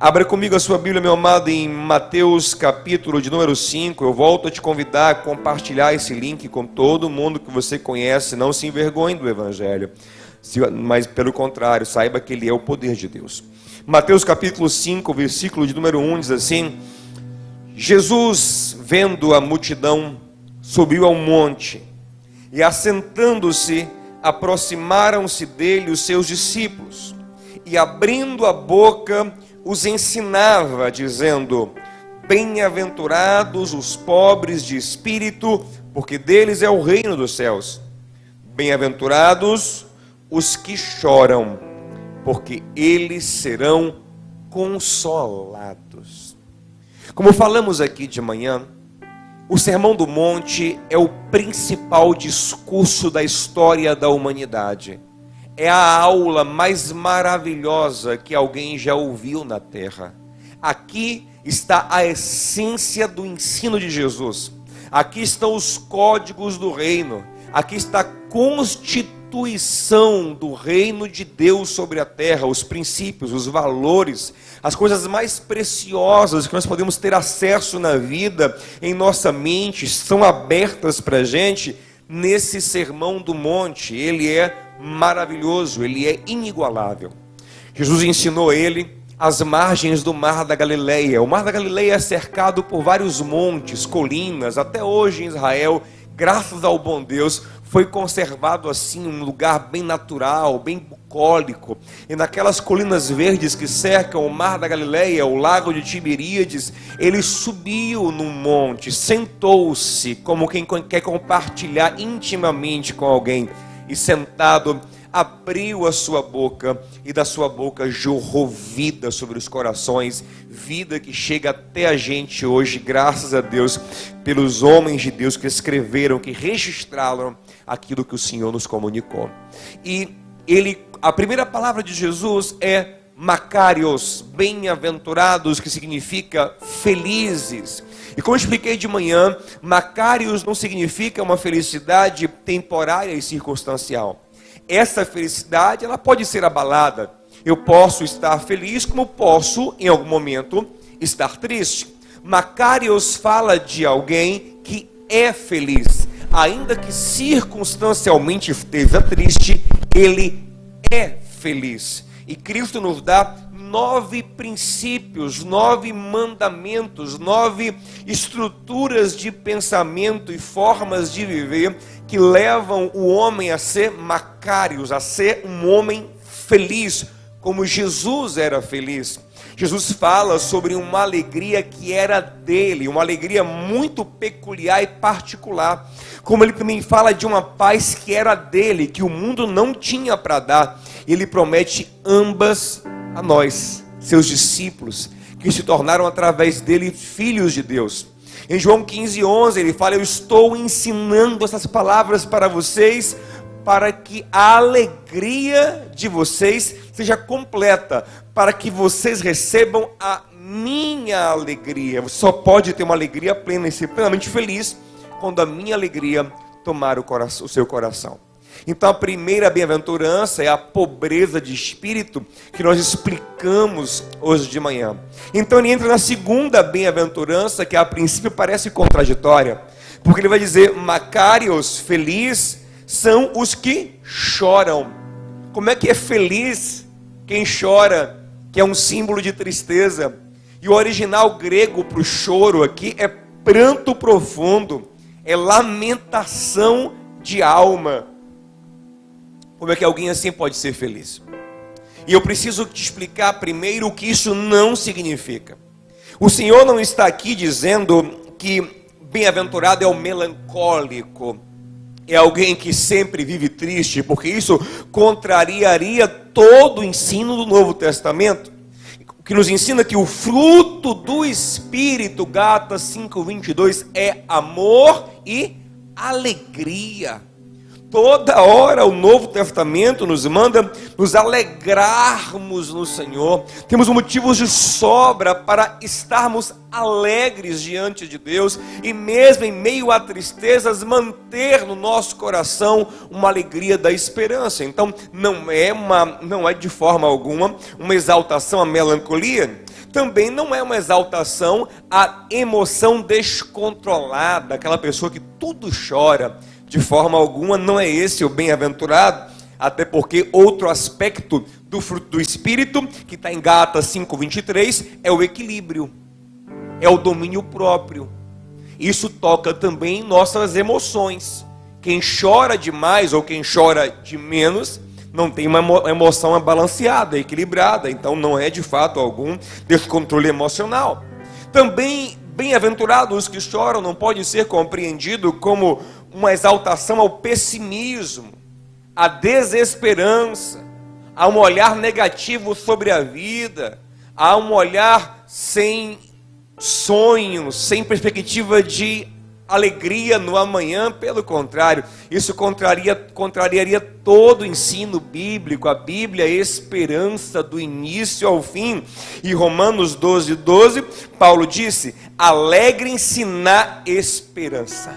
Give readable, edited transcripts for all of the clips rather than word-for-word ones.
Abra comigo a sua Bíblia, meu amado, em Mateus capítulo de número 5. Eu volto a te convidar a compartilhar esse link com todo mundo que você conhece. Não se envergonhe do Evangelho, mas pelo contrário, saiba que ele é o poder de Deus. Mateus capítulo 5, versículo de número 1 diz assim: Jesus, vendo a multidão, subiu ao monte, e assentando-se, aproximaram-se dele os seus discípulos, e abrindo a boca, os ensinava, dizendo: bem-aventurados os pobres de espírito, porque deles é o reino dos céus. Bem-aventurados os que choram, porque eles serão consolados. Como falamos aqui de manhã, o Sermão do Monte é o principal discurso da história da humanidade. É a aula mais maravilhosa que alguém já ouviu na terra. Aqui está a essência do ensino de Jesus. Aqui estão os códigos do reino. Aqui está a constituição do reino de Deus sobre a terra, os princípios, os valores, as coisas mais preciosas que nós podemos ter acesso na vida, em nossa mente, são abertas para a gente nesse Sermão do Monte. Ele é maravilhoso, ele é inigualável. Jesus ensinou ele às margens do Mar da Galileia. O Mar da Galileia é cercado por vários montes, colinas. Até hoje em Israel, graças ao bom Deus, foi conservado assim um lugar bem natural, bem bucólico. E naquelas colinas verdes que cercam o Mar da Galileia, o lago de Tiberíades, ele subiu num monte, sentou-se como quem quer compartilhar intimamente com alguém. E sentado, abriu a sua boca, e da sua boca jorrou vida sobre os corações, vida que chega até a gente hoje, graças a Deus, pelos homens de Deus que escreveram, que registraram aquilo que o Senhor nos comunicou. E a primeira palavra de Jesus é Macarios, bem-aventurados, que significa felizes. E como eu expliquei de manhã, Macarios não significa uma felicidade temporária e circunstancial. Essa felicidade, ela pode ser abalada. Eu posso estar feliz, como posso, em algum momento, estar triste. Macarios fala de alguém que é feliz. Ainda que circunstancialmente esteja triste, ele é feliz. E Cristo nos dá 9 princípios, 9 mandamentos, 9 estruturas de pensamento e formas de viver que levam o homem a ser macários, a ser um homem feliz, como Jesus era feliz. Jesus fala sobre uma alegria que era dele, uma alegria muito peculiar e particular. Como ele também fala de uma paz que era dele, que o mundo não tinha para dar. Ele promete ambas a nós, seus discípulos, que se tornaram através dele filhos de Deus. Em João 15:11 ele fala: eu estou ensinando essas palavras para vocês, para que a alegria de vocês seja completa, para que vocês recebam a minha alegria. Você só pode ter uma alegria plena e ser plenamente feliz quando a minha alegria tomar o seu coração. Então a primeira bem-aventurança é a pobreza de espírito, que nós explicamos hoje de manhã. Então ele entra na segunda bem-aventurança, que a princípio parece contraditória, porque ele vai dizer: Macarios, feliz, são os que choram. Como é que é feliz quem chora, que é um símbolo de tristeza? E o original grego para o choro aqui é pranto profundo, é lamentação de alma. Como é que alguém assim pode ser feliz? E eu preciso te explicar primeiro o que isso não significa. O Senhor não está aqui dizendo que bem-aventurado é o melancólico, é alguém que sempre vive triste, porque isso contrariaria todo o ensino do Novo Testamento, que nos ensina que o fruto do Espírito, Gálatas 5:22, é amor e alegria. Toda hora o Novo Testamento nos manda nos alegrarmos no Senhor. Temos motivos de sobra para estarmos alegres diante de Deus, e mesmo em meio a tristezas, manter no nosso coração uma alegria da esperança. Então não é de forma alguma uma exaltação à melancolia. Também não é uma exaltação a emoção descontrolada, aquela pessoa que tudo chora. De forma alguma não é esse o bem-aventurado, até porque outro aspecto do fruto do Espírito, que está em Gálatas 5:23, é o equilíbrio, é o domínio próprio. Isso toca também em nossas emoções. Quem chora demais ou quem chora de menos, não tem uma emoção balanceada, equilibrada, então não é de fato algum descontrole emocional. Também, bem-aventurados os que choram, não pode ser compreendido como uma exaltação ao pessimismo, à desesperança, a um olhar negativo sobre a vida, a um olhar sem sonhos, sem perspectiva de alegria no amanhã. Pelo contrário, isso contrariaria todo o ensino bíblico. A Bíblia é a esperança do início ao fim. E Romanos 12:12, Paulo disse: alegrem-se na esperança.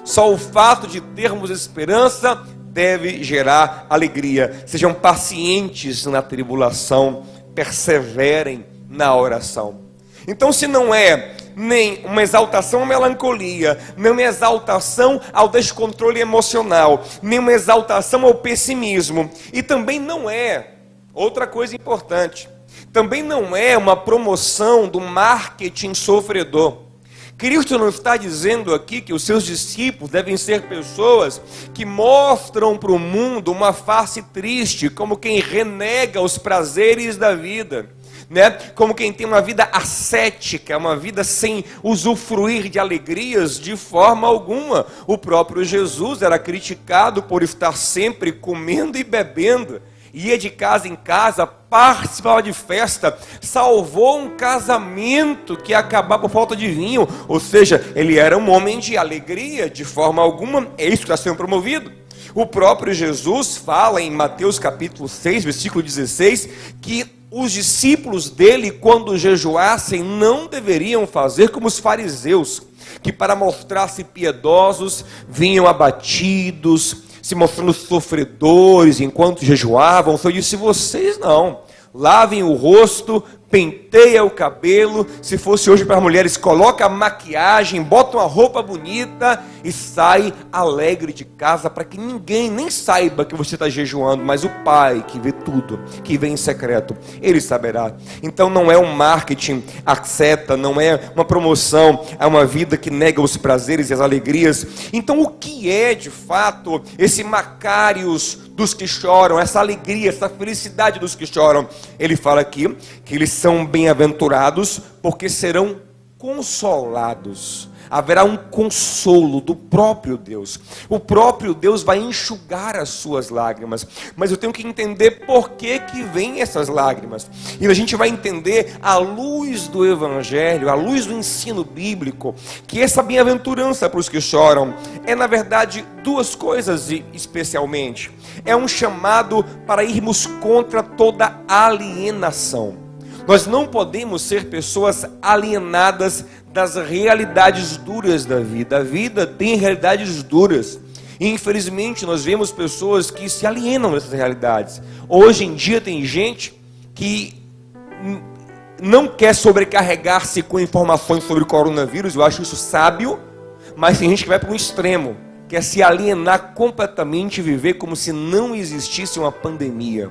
Só o fato de termos esperança deve gerar alegria. Sejam pacientes na tribulação, perseverem na oração. Então, se não é nem uma exaltação à melancolia, nem uma exaltação ao descontrole emocional, nem uma exaltação ao pessimismo, e também não é, outra coisa importante, também não é uma promoção do marketing sofredor. Cristo não está dizendo aqui que os seus discípulos devem ser pessoas que mostram para o mundo uma face triste, como quem renega os prazeres da vida, né? Como quem tem uma vida ascética, uma vida sem usufruir de alegrias de forma alguma. O próprio Jesus era criticado por estar sempre comendo e bebendo. Ia de casa em casa, participava de festa, salvou um casamento que ia acabar por falta de vinho. Ou seja, ele era um homem de alegria, de forma alguma. É isso que está sendo promovido. O próprio Jesus fala em Mateus capítulo 6, versículo 16, que os discípulos dele, quando jejuassem, não deveriam fazer como os fariseus, que para mostrar-se piedosos, vinham abatidos, se mostrando sofredores enquanto jejuavam. Eu disse: vocês não, lavem o rosto, penteia o cabelo, se fosse hoje para as mulheres, coloca a maquiagem, bota uma roupa bonita e sai alegre de casa, para que ninguém nem saiba que você está jejuando, mas o Pai que vê tudo, que vem em secreto, Ele saberá. Então não é um marketing asceta, não é uma promoção a uma vida que nega os prazeres e as alegrias. Então o que é de fato esse Macários dos que choram, essa alegria, essa felicidade dos que choram? Ele fala aqui que eles são bem-aventurados porque serão consolados. Haverá um consolo do próprio Deus. O próprio Deus vai enxugar as suas lágrimas. Mas eu tenho que entender por que vêm essas lágrimas. E a gente vai entender, à luz do Evangelho, à luz do ensino bíblico, que essa bem-aventurança para os que choram é, na verdade, duas coisas especialmente. É um chamado para irmos contra toda alienação. Nós não podemos ser pessoas alienadas das realidades duras da vida. A vida tem realidades duras. E infelizmente nós vemos pessoas que se alienam dessas realidades. Hoje em dia tem gente que não quer sobrecarregar-se com informações sobre o coronavírus. Eu acho isso sábio. Mas tem gente que vai para um extremo, quer se alienar completamente e viver como se não existisse uma pandemia.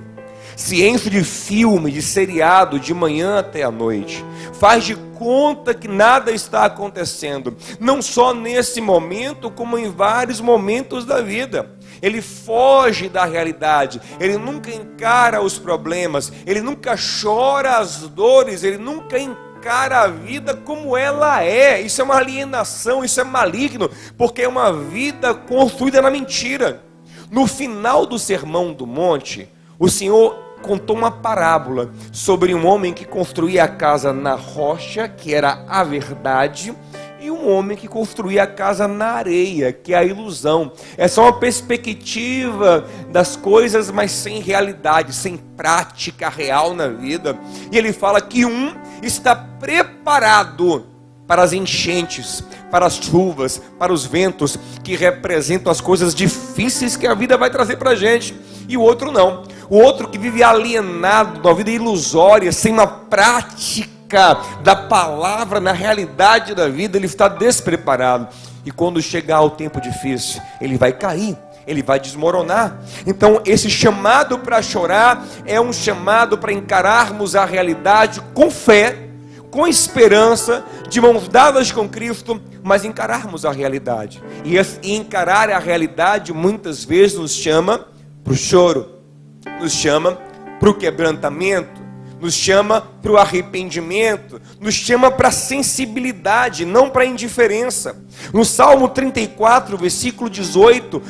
Se enche de filme, de seriado, de manhã até a noite. Faz de conta que nada está acontecendo. Não só nesse momento, como em vários momentos da vida. Ele foge da realidade. Ele nunca encara os problemas. Ele nunca chora as dores. Ele nunca encara a vida como ela é. Isso é uma alienação, isso é maligno. Porque é uma vida construída na mentira. No final do Sermão do Monte, o Senhor contou uma parábola sobre um homem que construía a casa na rocha, que era a verdade, e um homem que construía a casa na areia, que é a ilusão. É só uma perspectiva das coisas, mas sem realidade, sem prática real na vida. E ele fala que um está preparado para as enchentes, para as chuvas, para os ventos, que representam as coisas difíceis que a vida vai trazer para a gente. E o outro não. O outro que vive alienado, uma vida ilusória, sem uma prática prática da palavra na realidade da vida, ele está despreparado. E quando chegar o tempo difícil, ele vai cair, ele vai desmoronar. Então esse chamado para chorar é um chamado para encararmos a realidade com fé, com esperança, de mãos dadas com Cristo, mas encararmos a realidade. E encarar a realidade muitas vezes nos chama para o choro, nos chama para o quebrantamento, nos chama para o arrependimento, nos chama para a sensibilidade, não para a indiferença. No Salmo 34, versículo 18,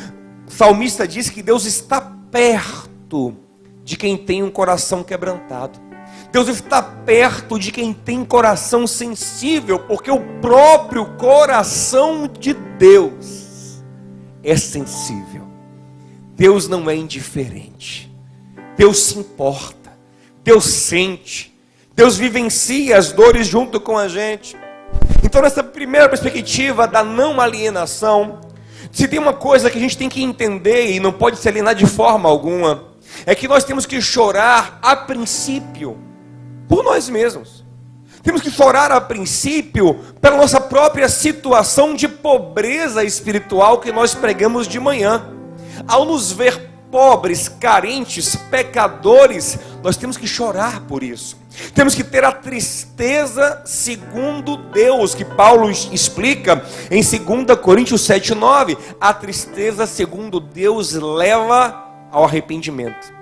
o salmista diz que Deus está perto de quem tem um coração quebrantado. Deus está perto de quem tem coração sensível, porque o próprio coração de Deus é sensível. Deus não é indiferente. Deus se importa. Deus sente. Deus vivencia as dores junto com a gente. Então, nessa primeira perspectiva da não alienação, se tem uma coisa que a gente tem que entender e não pode se alienar de forma alguma, é que nós temos que chorar a princípio por nós mesmos. Temos que chorar a princípio pela nossa própria situação de pobreza espiritual que nós pregamos de manhã. Ao nos ver pobres, carentes, pecadores, nós temos que chorar por isso. Temos que ter a tristeza segundo Deus, que Paulo explica em 2 Coríntios 7:9. A tristeza segundo Deus leva ao arrependimento,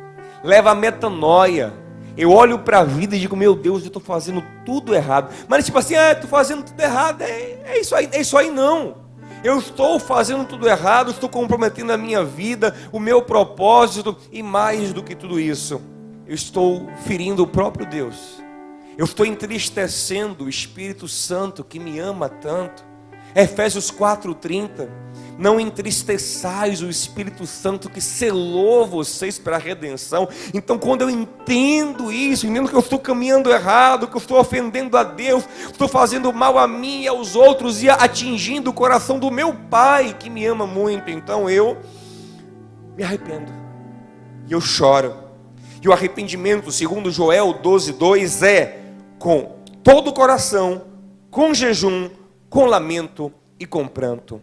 leva à metanoia. Eu olho para a vida e digo, meu Deus, eu estou fazendo tudo errado. Mas tipo assim, estou fazendo tudo errado, é isso aí não. Eu estou fazendo tudo errado, estou comprometendo a minha vida, o meu propósito, e mais do que tudo isso, eu estou ferindo o próprio Deus. Eu estou entristecendo o Espírito Santo que me ama tanto. Efésios 4:30, não entristeçais o Espírito Santo que selou vocês para a redenção. Então, quando eu entendo isso, entendo que eu estou caminhando errado, que eu estou ofendendo a Deus, estou fazendo mal a mim e aos outros e atingindo o coração do meu Pai que me ama muito, então eu me arrependo e eu choro. E o arrependimento, segundo Joel 12:2, é com todo o coração, com jejum, com lamento e com pranto.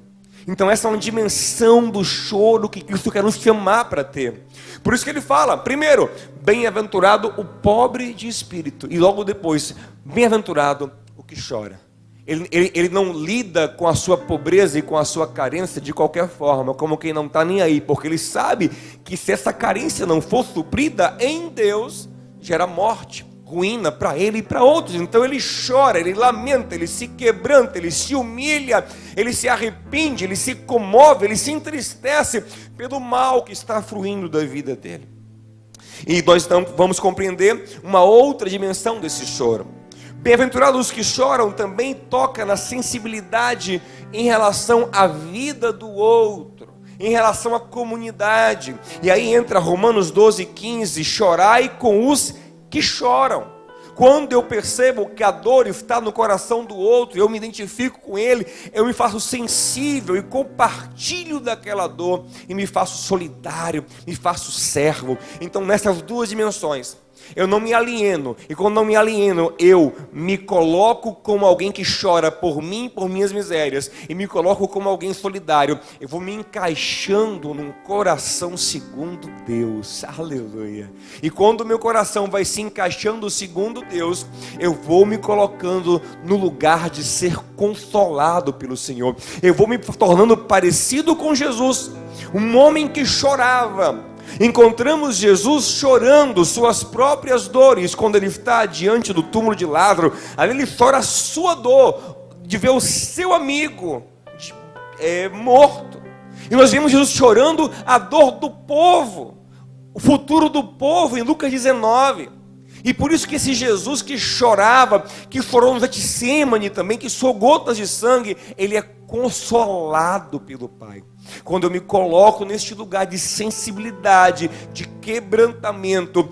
Então essa é uma dimensão do choro que Cristo quer nos chamar para ter. Por isso que ele fala, primeiro, bem-aventurado o pobre de espírito, e logo depois, bem-aventurado o que chora. Ele não lida com a sua pobreza e com a sua carência de qualquer forma, como quem não está nem aí, porque ele sabe que se essa carência não for suprida em Deus, gera morte, ruína para ele e para outros. Então ele chora, ele lamenta, ele se quebranta, ele se humilha, ele se arrepende, ele se comove, ele se entristece pelo mal que está fluindo da vida dele. E nós então vamos compreender uma outra dimensão desse choro. Bem-aventurados os que choram também toca na sensibilidade em relação à vida do outro, em relação à comunidade. E aí entra Romanos 12:15, chorai com os que choram. Quando eu percebo que a dor está no coração do outro, eu me identifico com ele, eu me faço sensível e compartilho daquela dor, e me faço solidário, me faço servo. Então nessas duas dimensões, eu não me alieno, e quando não me alieno, eu me coloco como alguém que chora por mim, por minhas misérias, e me coloco como alguém solidário. Eu vou me encaixando num coração segundo Deus, aleluia. E quando o meu coração vai se encaixando segundo Deus, eu vou me colocando no lugar de ser consolado pelo Senhor. Eu vou me tornando parecido com Jesus, um homem que chorava. Encontramos Jesus chorando suas próprias dores quando ele está diante do túmulo de Lázaro. Ali ele chora a sua dor de ver o seu amigo morto. E nós vemos Jesus chorando a dor do povo, o futuro do povo, em Lucas 19. E por isso que esse Jesus que chorava, que chorou no Getsêmani também, que suou gotas de sangue, ele é consolado pelo Pai. Quando eu me coloco neste lugar de sensibilidade, de quebrantamento,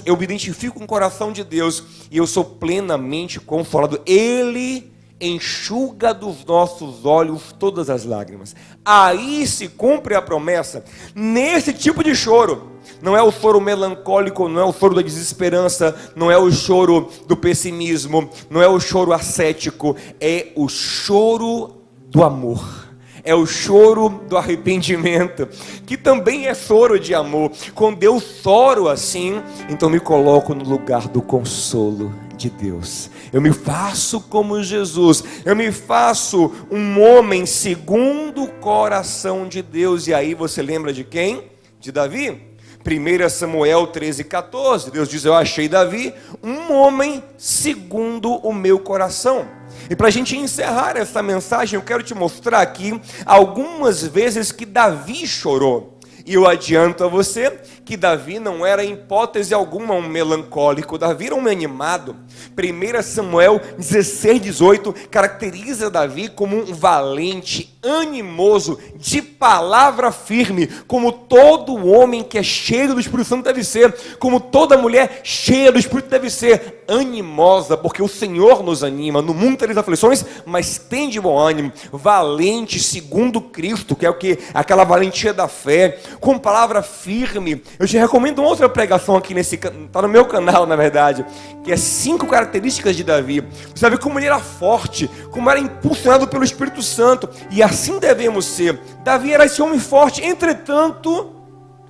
eu me identifico com o coração de Deus e eu sou plenamente consolado. Ele enxuga dos nossos olhos todas as lágrimas. Aí se cumpre a promessa. Nesse tipo de choro, não é o choro melancólico, não é o choro da desesperança, não é o choro do pessimismo, não é o choro ascético, é o choro do amor. É o choro do arrependimento, que também é choro de amor. Quando eu choro assim, então me coloco no lugar do consolo de Deus. Eu me faço como Jesus. Eu me faço um homem segundo o coração de Deus. E aí você lembra de quem? De Davi. 1 Samuel 13,14. Deus diz: eu achei Davi um homem segundo o meu coração. E para a gente encerrar essa mensagem, eu quero te mostrar aqui algumas vezes que Davi chorou. E eu adianto a você que Davi não era em hipótese alguma um melancólico. Davi era um animado. 1 Samuel 16:18 caracteriza Davi como um valente, animoso, de palavra firme, como todo homem que é cheio do Espírito Santo deve ser, como toda mulher cheia do Espírito deve ser, animosa, porque o Senhor nos anima. No mundo tereis aflições, mas tem de bom ânimo. Valente segundo Cristo, que é o que? Aquela valentia da fé, com palavra firme. Eu te recomendo uma outra pregação aqui está no meu canal, na verdade, que é 5 características de Davi. Você vai ver como ele era forte, como era impulsionado pelo Espírito Santo, e assim devemos ser. Davi era esse homem forte, entretanto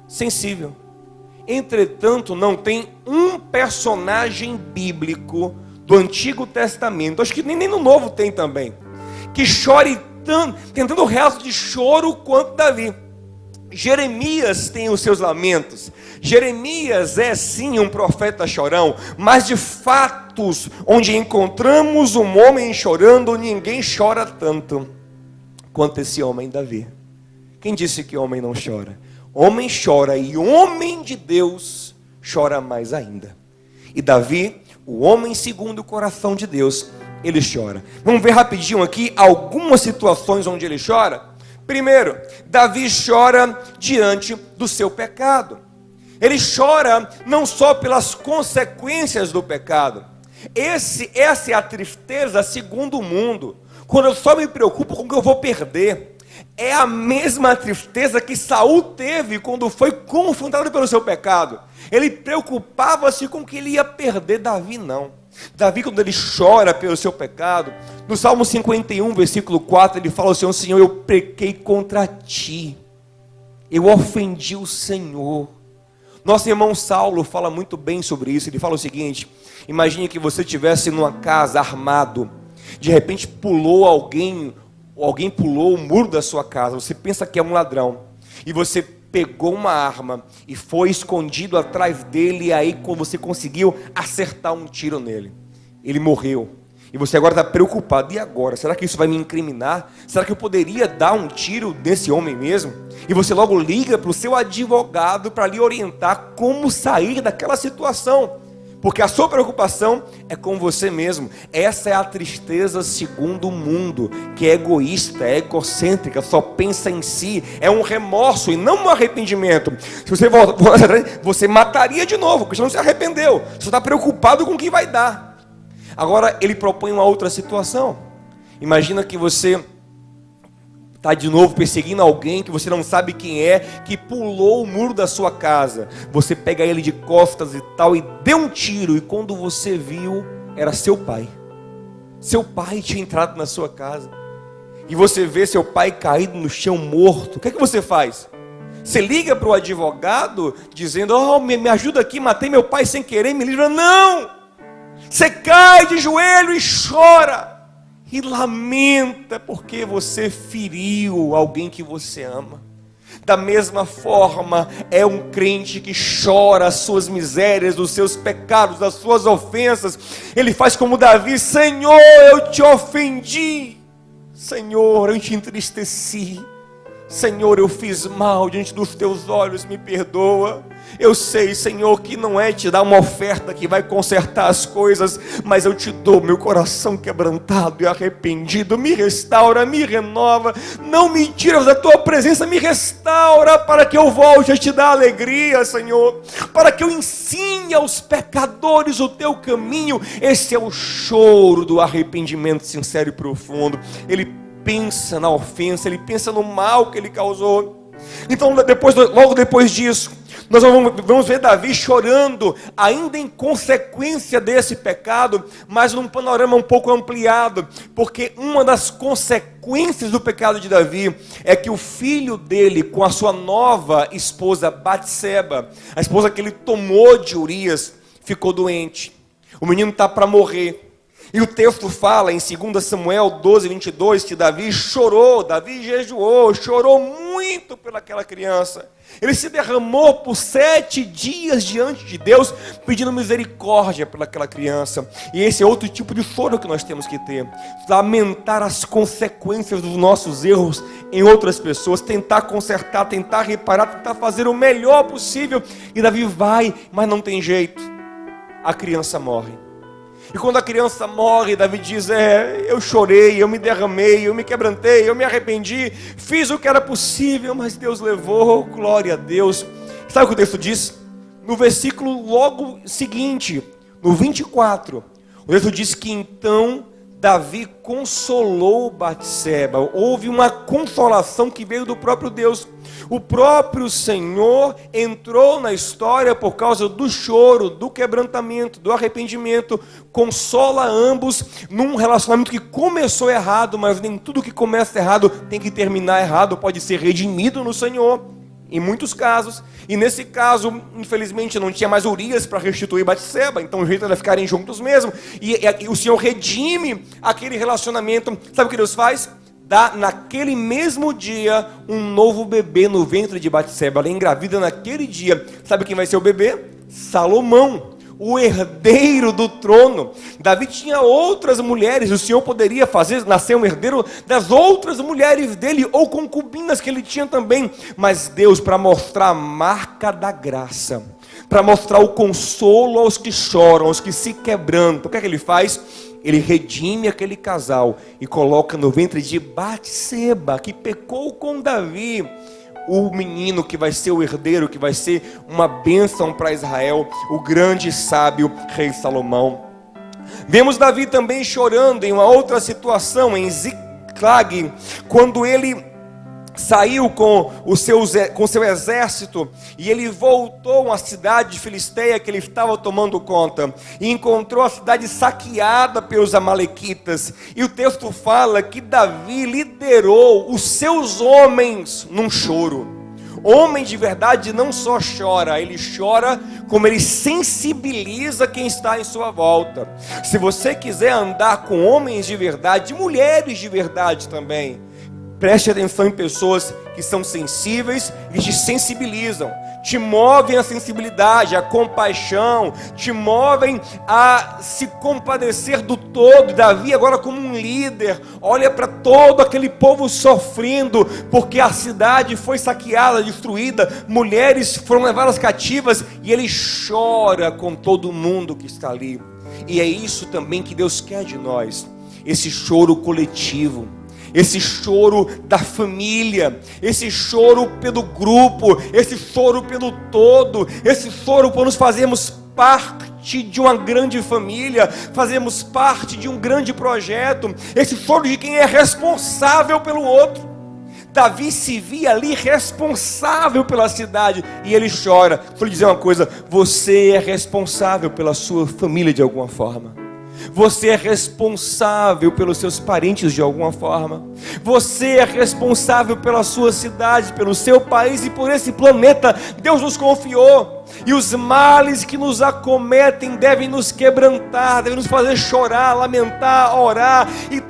sensível. Entretanto, não tem um personagem bíblico do Antigo Testamento, acho que nem no Novo tem também, que chore tanto, tentando reato de choro quanto Davi. Jeremias tem os seus lamentos. Jeremias é sim um profeta chorão, mas de fatos onde encontramos um homem chorando, ninguém chora tanto quanto esse homem Davi. Quem disse que homem não chora? Homem chora, e homem de Deus chora mais ainda. E Davi, o homem segundo o coração de Deus, ele chora. Vamos ver rapidinho aqui algumas situações onde ele chora. Primeiro, Davi chora diante do seu pecado. Ele chora não só pelas consequências do pecado. Essa é a tristeza segundo o mundo. Quando eu só me preocupo com o que eu vou perder. É a mesma tristeza que Saul teve quando foi confrontado pelo seu pecado. Ele preocupava-se com que ele ia perder. Davi não. Davi, quando ele chora pelo seu pecado, no Salmo 51, versículo 4, ele fala assim: Senhor, eu pequei contra ti, eu ofendi o Senhor. Nosso irmão Saulo fala muito bem sobre isso. Ele fala o seguinte: imagine que você estivesse numa casa armado, de repente pulou alguém pulou o muro da sua casa, você pensa que é um ladrão, e você pegou uma arma e foi escondido atrás dele, e aí você conseguiu acertar um tiro nele. Ele morreu. E você agora está preocupado. E agora? Será que isso vai me incriminar? Será que eu poderia dar um tiro nesse homem mesmo? E você logo liga para o seu advogado para lhe orientar como sair daquela situação. Porque a sua preocupação é com você mesmo. Essa é a tristeza segundo o mundo, que é egoísta, é egocêntrica, só pensa em si. É um remorso e não um arrependimento. Se você voltar, você mataria de novo, porque você não se arrependeu. Você está preocupado com o que vai dar. Agora ele propõe uma outra situação. Imagina que você está de novo perseguindo alguém que você não sabe quem é, que pulou o muro da sua casa. Você pega ele de costas e tal e deu um tiro, e quando você viu, era seu pai. Seu pai tinha entrado na sua casa. E você vê seu pai caído no chão morto. O que é que você faz? Você liga para o advogado dizendo: oh, me ajuda aqui, matei meu pai sem querer, me livra. Não! Você cai de joelho e chora. E lamenta porque você feriu alguém que você ama. Da mesma forma, é um crente que chora as suas misérias, os seus pecados, as suas ofensas. Ele faz como Davi: Senhor, eu te ofendi. Senhor, eu te entristeci. Senhor, eu fiz mal diante dos teus olhos, me perdoa. Eu sei, Senhor, que não é te dar uma oferta que vai consertar as coisas, mas eu te dou meu coração quebrantado e arrependido. Me restaura, me renova, não me tira da tua presença, me restaura para que eu volte a te dar alegria, Senhor, para que eu ensine aos pecadores o teu caminho. Esse é o choro do arrependimento sincero e profundo. Ele pensa na ofensa, ele pensa no mal que ele causou. Então logo depois disso, nós vamos ver Davi chorando, ainda em consequência desse pecado, mas num panorama um pouco ampliado, porque uma das consequências do pecado de Davi é que o filho dele, com a sua nova esposa Batseba, a esposa que ele tomou de Urias, ficou doente. O menino está para morrer. E o texto fala em 2 Samuel 12, 22, que Davi chorou, Davi jejuou, chorou muito pelaquela criança. Ele se derramou por 7 dias diante de Deus, pedindo misericórdia pelaquela criança. E esse é outro tipo de choro que nós temos que ter. Lamentar as consequências dos nossos erros em outras pessoas, tentar consertar, tentar reparar, tentar fazer o melhor possível. E Davi vai, mas não tem jeito. A criança morre. E quando a criança morre, Davi diz, eu chorei, eu me derramei, eu me quebrantei, eu me arrependi, fiz o que era possível, mas Deus levou, glória a Deus. Sabe o que o texto diz? No versículo logo seguinte, no 24, o texto diz que então Davi consolou Batseba. Houve uma consolação que veio do próprio Deus. O próprio Senhor entrou na história por causa do choro, do quebrantamento, do arrependimento. Consola ambos num relacionamento que começou errado, mas nem tudo que começa errado tem que terminar errado, pode ser redimido no Senhor, em muitos casos. E nesse caso, infelizmente, não tinha mais Urias para restituir Batseba, então o jeito era ficarem juntos mesmo. E o Senhor redime aquele relacionamento. Sabe o que Deus faz? Dá naquele mesmo dia um novo bebê no ventre de Batseba. Ela engravida naquele dia. Sabe quem vai ser o bebê? Salomão, o herdeiro do trono. Davi tinha outras mulheres, o Senhor poderia fazer nascer um herdeiro das outras mulheres dele, ou concubinas que ele tinha também. Mas Deus, para mostrar a marca da graça, para mostrar o consolo aos que choram, aos que se quebrantam, o que é que ele faz? Ele redime aquele casal e coloca no ventre de Batseba, que pecou com Davi, o menino que vai ser o herdeiro, que vai ser uma bênção para Israel, o grande sábio rei Salomão. Vemos Davi também chorando em uma outra situação, em Ziclag, quando ele saiu com seu exército e ele voltou a uma cidade filisteia que ele estava tomando conta e encontrou a cidade saqueada pelos amalequitas. E o texto fala que Davi liderou os seus homens num choro. Homem de verdade não só chora, ele chora como ele sensibiliza quem está em sua volta. Se você quiser andar com homens de verdade, mulheres de verdade também, preste atenção em pessoas que são sensíveis e te sensibilizam, te movem a sensibilidade, a compaixão, te movem a se compadecer do todo. Davi agora como um líder, olha para todo aquele povo sofrendo, porque a cidade foi saqueada, destruída, mulheres foram levadas cativas, e ele chora com todo mundo que está ali. E é isso também que Deus quer de nós, esse choro coletivo, esse choro da família, esse choro pelo grupo, esse choro pelo todo, esse choro por nos fazermos parte de uma grande família, fazemos parte de um grande projeto, esse choro de quem é responsável pelo outro. Davi se via ali responsável pela cidade e ele chora. Vou lhe dizer uma coisa: você é responsável pela sua família de alguma forma. Você é responsável pelos seus parentes de alguma forma. Você é responsável pela sua cidade, pelo seu país e por esse planeta. Deus nos confiou. E os males que nos acometem devem nos quebrantar, devem nos fazer chorar, lamentar, orar e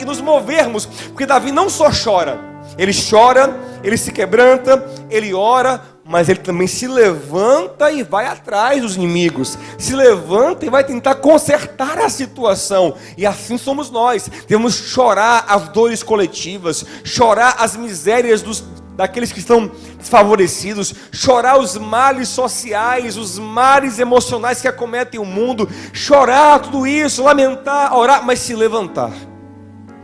nos movermos. Porque Davi não só chora, ele chora, ele se quebranta, ele ora, mas ele também se levanta e vai atrás dos inimigos, se levanta e vai tentar consertar a situação. E assim somos nós. Devemos chorar as dores coletivas, chorar as misérias daqueles que estão desfavorecidos, chorar os males sociais, os males emocionais que acometem o mundo, chorar tudo isso, lamentar, orar, mas se levantar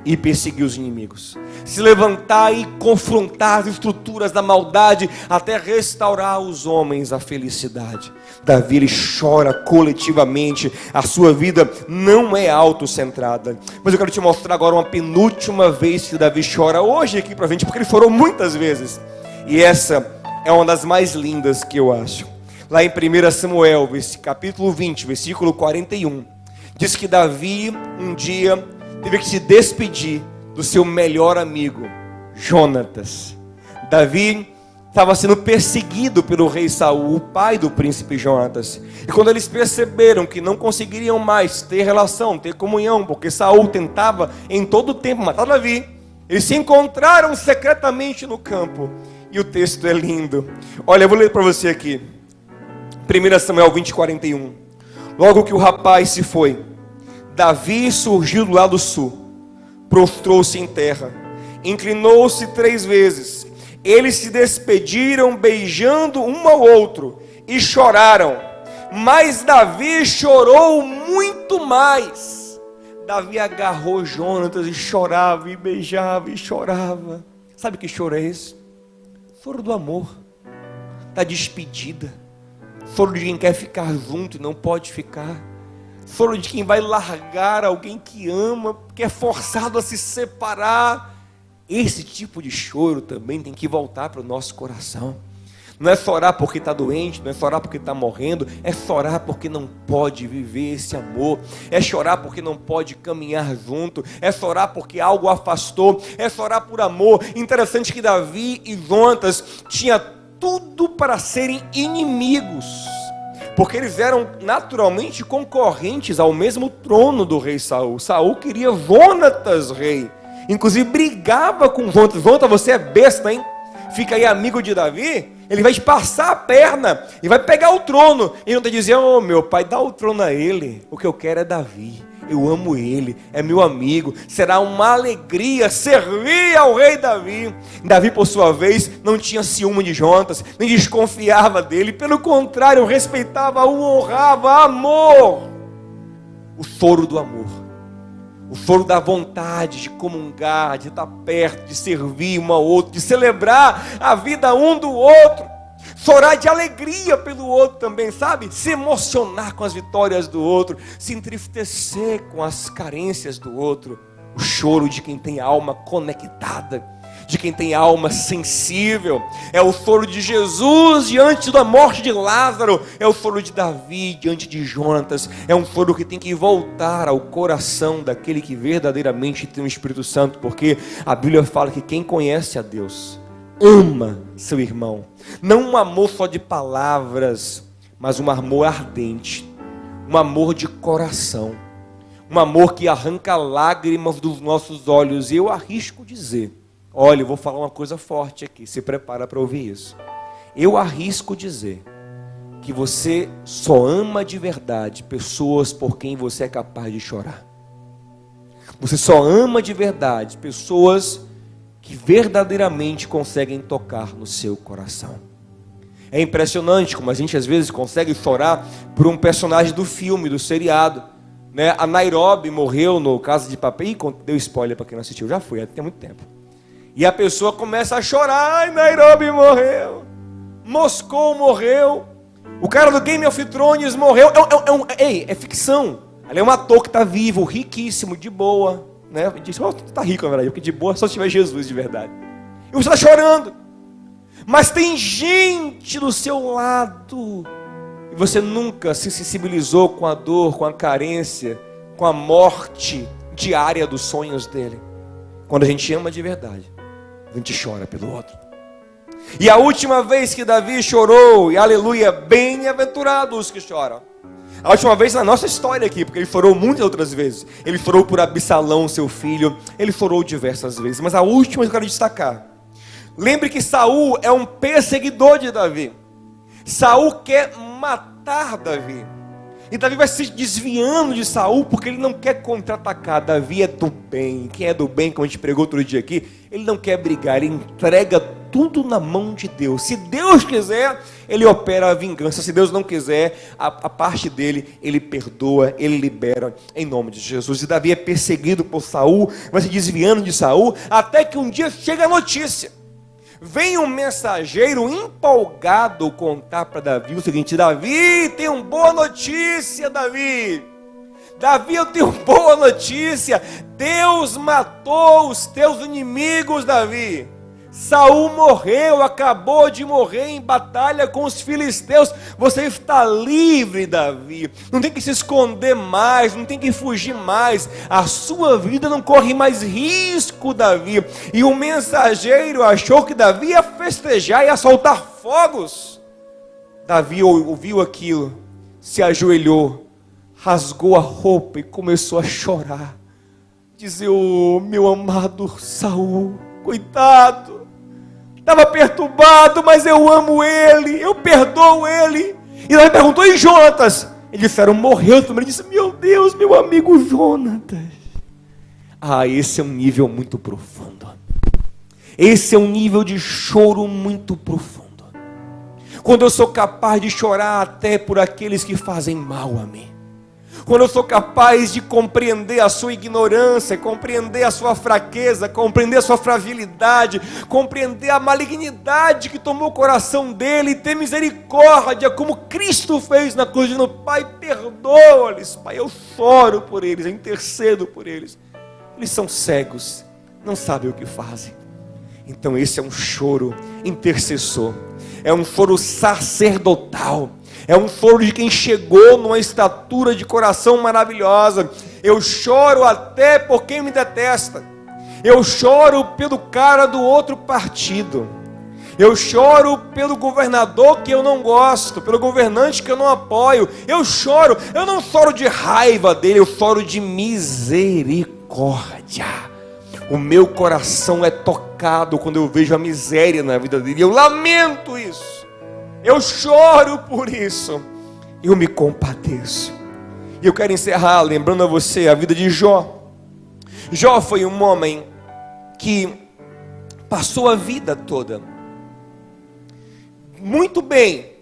e perseguir os inimigos, se levantar e confrontar as estruturas da maldade, até restaurar os homens à felicidade. Davi, ele chora coletivamente, a sua vida não é autocentrada. Mas eu quero te mostrar agora uma penúltima vez que Davi chora hoje aqui pra gente, porque ele chorou muitas vezes, e essa é uma das mais lindas que eu acho. Lá em 1 Samuel, capítulo 20, versículo 41, diz que Davi um dia teve que se despedir do seu melhor amigo, Jonatas. Davi estava sendo perseguido pelo rei Saul, o pai do príncipe Jonatas. E quando eles perceberam que não conseguiriam mais ter relação, ter comunhão, porque Saul tentava em todo o tempo matar Davi, eles se encontraram secretamente no campo. E o texto é lindo. Olha, eu vou ler para você aqui. 1 Samuel 20, 41. Logo que o rapaz se foi, Davi surgiu do lado sul, prostrou-se em terra, inclinou-se 3 vezes. Eles se despediram beijando um ao outro e choraram. Mas Davi chorou muito mais. Davi agarrou Jonatas e chorava, e beijava, e chorava. Sabe que choro é esse? Choro do amor, da despedida, choro de quem quer ficar junto e não pode ficar, choro de quem vai largar alguém que ama, que é forçado a se separar. Esse tipo de choro também tem que voltar para o nosso coração. Não é chorar porque está doente, não é chorar porque está morrendo, é chorar porque não pode viver esse amor, é chorar porque não pode caminhar junto, é chorar porque algo afastou, é chorar por amor. Interessante que Davi e Jonatas tinham tudo para serem inimigos, porque eles eram naturalmente concorrentes ao mesmo trono do rei Saul. Saul queria Jonatas rei, inclusive brigava com Jonatas. Jonatas, você é besta, hein? Fica aí amigo de Davi, ele vai te passar a perna e vai pegar o trono. E não te dizer, oh meu pai, dá o trono a ele, o que eu quero é Davi, eu amo ele, é meu amigo, será uma alegria servir ao rei Davi. Davi, por sua vez, não tinha ciúme de Jonatas, nem desconfiava dele, pelo contrário, respeitava, o honrava. Amor, o choro do amor, o choro da vontade de comungar, de estar perto, de servir um ao outro, de celebrar a vida um do outro, chorar de alegria pelo outro também, sabe? Se emocionar com as vitórias do outro, se entristecer com as carências do outro. O choro de quem tem alma conectada, de quem tem alma sensível. É o choro de Jesus diante da morte de Lázaro, é o choro de Davi diante de Jonatas. É um choro que tem que voltar ao coração daquele que verdadeiramente tem o Espírito Santo, porque a Bíblia fala que quem conhece a Deus ama seu irmão. Não um amor só de palavras, mas um amor ardente, um amor de coração, um amor que arranca lágrimas dos nossos olhos. E eu arrisco dizer, olha, eu vou falar uma coisa forte aqui, se prepara para ouvir isso. Eu arrisco dizer que você só ama de verdade pessoas por quem você é capaz de chorar. Você só ama de verdade pessoas que verdadeiramente conseguem tocar no seu coração. É impressionante como a gente às vezes consegue chorar por um personagem do filme, do seriado, né? A Nairobi morreu no Casa de Papel. Ih, deu spoiler para quem não assistiu, já foi, tem muito tempo. E a pessoa começa a chorar, ai, Nairobi morreu, Moscou morreu, o cara do Game of Thrones morreu. É ficção. Ali é um ator que está vivo, riquíssimo, de boa, né? Diz, oh, tu está rico na verdade, porque de boa só se tiver Jesus de verdade. E você está chorando, mas tem gente do seu lado, e você nunca se sensibilizou com a dor, com a carência, com a morte diária dos sonhos dele. Quando a gente ama de verdade, a gente chora pelo outro. E a última vez que Davi chorou, e aleluia, bem-aventurados os que choram. A última vez na nossa história aqui, porque ele chorou muitas outras vezes. Ele chorou por Absalão, seu filho. Ele chorou diversas vezes, mas a última eu quero destacar. Lembre que Saul é um perseguidor de Davi. Saul quer matar Davi. E Davi vai se desviando de Saul porque ele não quer contra-atacar. Davi é do bem. Quem é do bem, como a gente pregou outro dia aqui, ele não quer brigar, ele entrega tudo na mão de Deus. Se Deus quiser, Ele opera a vingança. Se Deus não quiser, a parte dele, Ele perdoa, Ele libera, em nome de Jesus. E Davi é perseguido por Saul, vai se desviando de Saul, até que um dia chega a notícia. Vem um mensageiro empolgado contar para Davi o seguinte: Davi, tenho uma boa notícia, Davi. Davi, eu tenho boa notícia. Deus matou os teus inimigos, Davi. Saul morreu, acabou de morrer em batalha com os filisteus. Você está livre, Davi. Não tem que se esconder mais, não tem que fugir mais. A sua vida não corre mais risco, Davi. E o mensageiro achou que Davi ia festejar, ia soltar fogos. Davi ouviu aquilo, se ajoelhou, rasgou a roupa e começou a chorar. Dizer: oh, meu amado Saul, coitado, estava perturbado, mas eu amo ele, eu perdoo ele. E ele perguntou: e Jonatas? Eles disseram: morreu também. Ele disse: meu Deus, meu amigo Jonatas. Ah, esse é um nível muito profundo. Esse é um nível de choro muito profundo. Quando eu sou capaz de chorar até por aqueles que fazem mal a mim. Quando eu sou capaz de compreender a sua ignorância, compreender a sua fraqueza, compreender a sua fragilidade, compreender a malignidade que tomou o coração dele, e ter misericórdia, como Cristo fez na cruz, dizendo: Pai, perdoa-lhes, Pai, eu choro por eles, eu intercedo por eles. Eles são cegos, não sabem o que fazem. Então esse é um choro intercessor, é um choro sacerdotal. É um choro de quem chegou numa estatura de coração maravilhosa. Eu choro até por quem me detesta. Eu choro pelo cara do outro partido. Eu choro pelo governador que eu não gosto, pelo governante que eu não apoio. Eu choro, eu não choro de raiva dele, eu choro de misericórdia. O meu coração é tocado quando eu vejo a miséria na vida dele. Eu lamento isso. Eu choro por isso, eu me compadeço. E eu quero encerrar lembrando a você a vida de Jó. Jó foi um homem que passou a vida toda muito bem,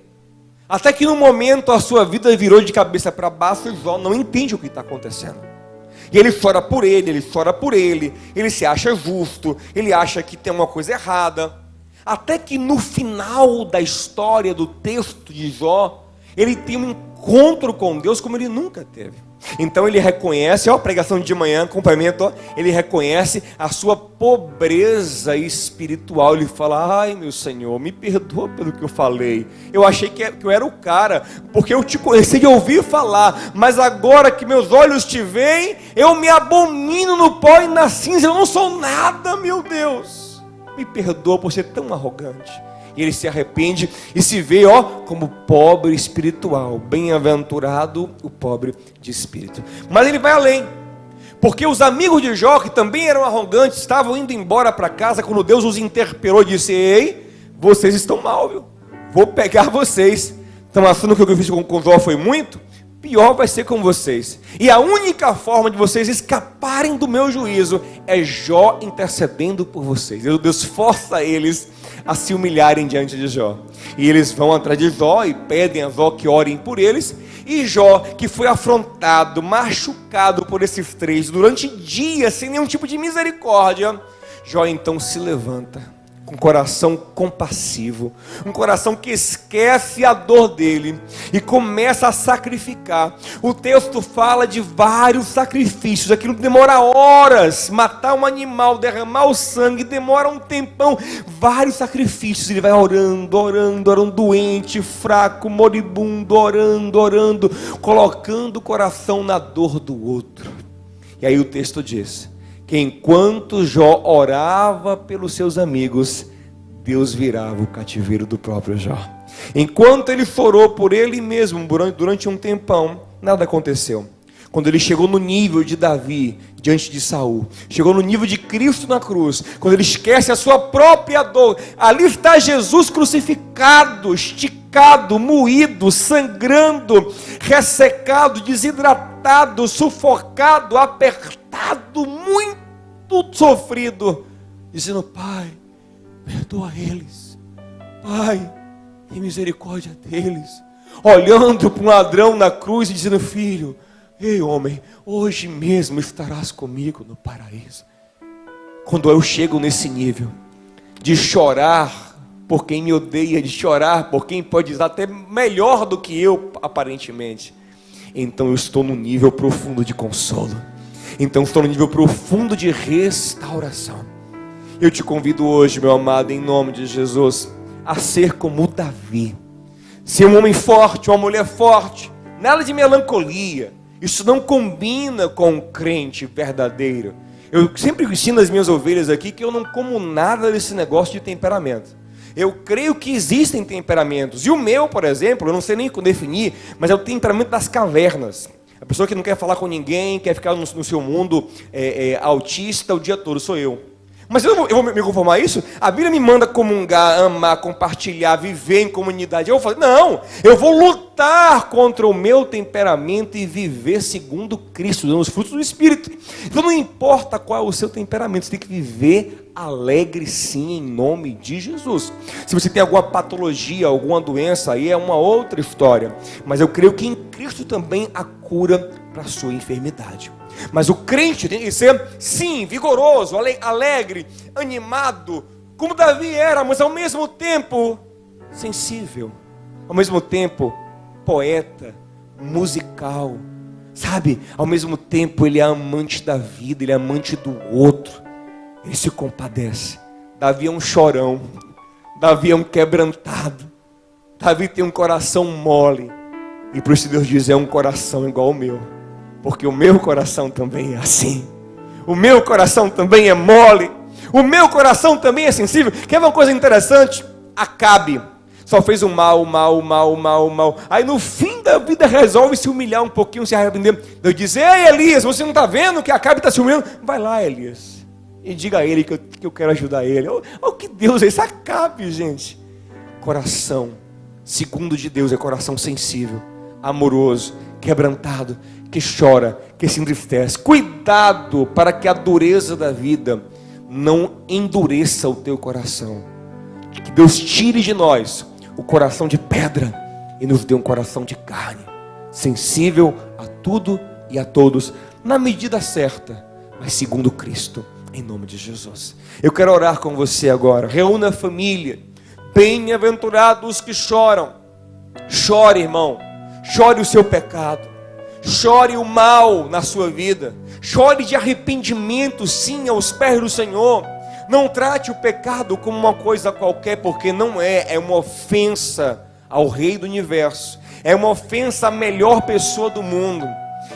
até que no momento a sua vida virou de cabeça para baixo e Jó não entende o que está acontecendo. E ele chora por ele chora por ele se acha justo, ele acha que tem uma coisa errada. Até que no final da história do texto de Jó, ele tem um encontro com Deus como ele nunca teve. Então ele reconhece, a pregação de manhã, acompanhamento, ele reconhece a sua pobreza espiritual. Ele fala: ai meu Senhor, me perdoa pelo que eu falei. Eu achei que eu era o cara, porque eu te conheci de ouvir falar, mas agora que meus olhos te veem, eu me abomino no pó e na cinza, eu não sou nada, meu Deus. Me perdoa por ser tão arrogante. E ele se arrepende e se vê, como pobre espiritual. Bem-aventurado o pobre de espírito. Mas ele vai além, porque os amigos de Jó, que também eram arrogantes, estavam indo embora para casa, quando Deus os interpelou e disse: ei, vocês estão mal, viu? Vou pegar vocês. Estão achando que o que eu fiz com Jó foi muito? Pior vai ser com vocês. E a única forma de vocês escaparem do meu juízo é Jó intercedendo por vocês. Deus força eles a se humilharem diante de Jó. E eles vão atrás de Jó e pedem a Jó que orem por eles. E Jó, que foi afrontado, machucado por esses três durante dias, sem nenhum tipo de misericórdia, Jó então se levanta com um coração compassivo, um coração que esquece a dor dele e começa a sacrificar. O texto fala de vários sacrifícios. Aquilo demora horas, matar um animal, derramar o sangue, demora um tempão, vários sacrifícios. Ele vai orando, doente, fraco, moribundo, orando, colocando o coração na dor do outro. E aí o texto diz que enquanto Jó orava pelos seus amigos, Deus virava o cativeiro do próprio Jó. Enquanto ele chorou por ele mesmo durante um tempão, nada aconteceu. Quando ele chegou no nível de Davi diante de Saul, chegou no nível de Cristo na cruz, quando ele esquece a sua própria dor, ali está Jesus crucificado, esticado, moído, sangrando, ressecado, desidratado, sufocado, apertado, muito sofrido, dizendo: Pai, perdoa eles. Pai, tem misericórdia deles. Olhando para um ladrão na cruz e dizendo: filho, ei homem, hoje mesmo estarás comigo no paraíso. Quando eu chego nesse nível de chorar por quem me odeia, de chorar por quem pode estar até melhor do que eu aparentemente, então eu estou no nível profundo de consolo. Então estou no nível profundo de restauração. Eu te convido hoje, meu amado, em nome de Jesus, a ser como Davi. Ser um homem forte, uma mulher forte. Nada de melancolia. Isso não combina com um crente verdadeiro. Eu sempre ensino as minhas ovelhas aqui que eu não como nada desse negócio de temperamento. Eu creio que existem temperamentos. E o meu, por exemplo, eu não sei nem definir, mas é o temperamento das cavernas. A pessoa que não quer falar com ninguém, quer ficar no seu mundo autista o dia todo, sou eu. Mas eu vou me conformar a isso? A Bíblia me manda comungar, amar, compartilhar, viver em comunidade. Eu vou falar: não, eu vou lutar contra o meu temperamento e viver segundo Cristo, dando os frutos do Espírito. Então não importa qual é o seu temperamento, você tem que viver alegre sim, em nome de Jesus. Se você tem alguma patologia, alguma doença, aí é uma outra história. Mas eu creio que em Cristo também há cura para a sua enfermidade. Mas o crente tem que ser, sim, vigoroso, alegre, animado, como Davi era, mas ao mesmo tempo sensível, ao mesmo tempo poeta, musical, sabe? Ao mesmo tempo ele é amante da vida, ele é amante do outro, ele se compadece. Davi é um chorão, Davi é um quebrantado, Davi tem um coração mole, e por isso Deus diz: é um coração igual ao meu. Porque o meu coração também é assim. O meu coração também é mole. O meu coração também é sensível. Quer ver uma coisa interessante? Acabe só fez o mal. Aí no fim da vida resolve se humilhar um pouquinho, se arrepender. Deus diz: ei Elias, você não está vendo que Acabe está se humilhando? Vai lá, Elias, e diga a ele que eu quero ajudar ele. Olha que Deus é esse Acabe, gente. Coração segundo de Deus é coração sensível, amoroso, quebrantado, que chora, que se entristece. Cuidado para que a dureza da vida não endureça o teu coração. Que Deus tire de nós o coração de pedra e nos dê um coração de carne, sensível a tudo e a todos, na medida certa, mas segundo Cristo, em nome de Jesus. Eu quero orar com você agora. Reúna a família. Bem-aventurados os que choram. Chore, irmão. Chore o seu pecado. Chore o mal na sua vida. Chore de arrependimento, sim, aos pés do Senhor. Não trate o pecado como uma coisa qualquer, porque não é uma ofensa ao Rei do Universo. É uma ofensa à melhor pessoa do mundo.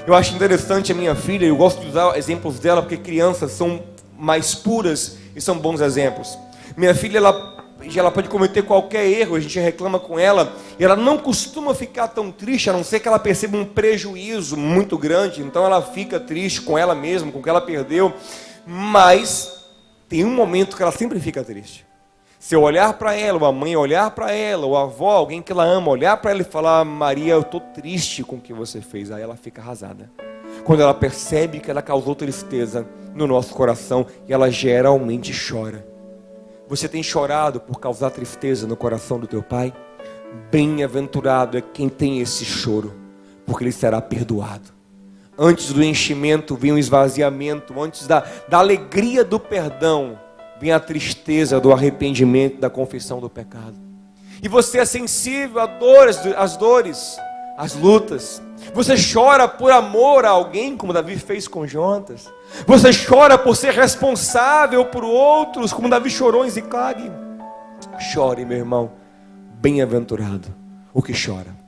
Eu acho interessante a minha filha, eu gosto de usar exemplos dela, porque crianças são mais puras e são bons exemplos. Minha filha, ela pode cometer qualquer erro, a gente reclama com ela, e ela não costuma ficar tão triste, a não ser que ela perceba um prejuízo muito grande, então ela fica triste com ela mesma, com o que ela perdeu, mas tem um momento que ela sempre fica triste. Se eu olhar para ela, ou a mãe olhar para ela, ou a avó, alguém que ela ama, olhar para ela e falar: Maria, eu estou triste com o que você fez, aí ela fica arrasada. Quando ela percebe que ela causou tristeza no nosso coração, e ela geralmente chora. Você tem chorado por causar tristeza no coração do teu pai? Bem-aventurado é quem tem esse choro, porque ele será perdoado. Antes do enchimento vem o esvaziamento, antes da alegria do perdão vem a tristeza do arrependimento, da confissão do pecado. E você é sensível às dores, às lutas. Você chora por amor a alguém, como Davi fez com Jonatas. Você chora por ser responsável por outros, como Davi chorou em Ziclag. Chore, meu irmão. Bem-aventurado o que chora.